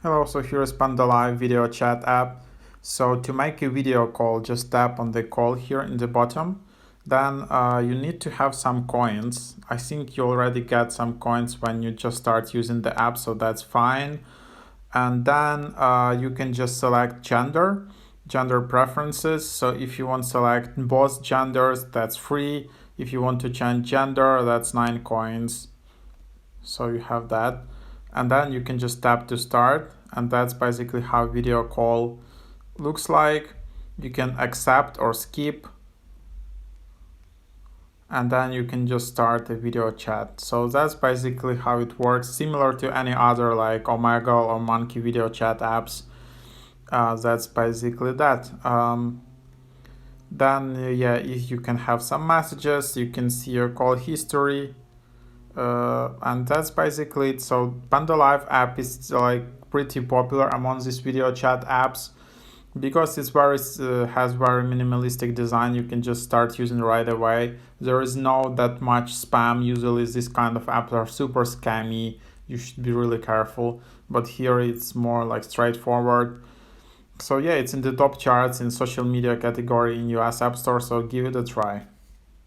Hello, so here's Pandalive video chat app. So to make a video call, just tap on the call here in the bottom. Then you need to have some coins. I think you already get some coins when you just start using the app, so that's fine. And then you can just select gender preferences. So if you want to select both genders, that's free. If you want to change gender, that's 9 coins. So you have that, and then you can just tap to start, and that's basically how video call looks like. You can accept or skip, and then you can just start a video chat. So that's basically how it works, similar to any other like Omegle or Monkey video chat apps. That's basically that. Then yeah, if you can have some messages, you can see your call history. And that's basically it. So Pandalive app is like pretty popular among these video chat apps because it's has very minimalistic design. You can just start using right away. There is no that much spam. Usually this kind of apps are super scammy. You should be really careful, but here it's more like straightforward. So yeah, it's in the top charts in social media category in US App Store, so give it a try.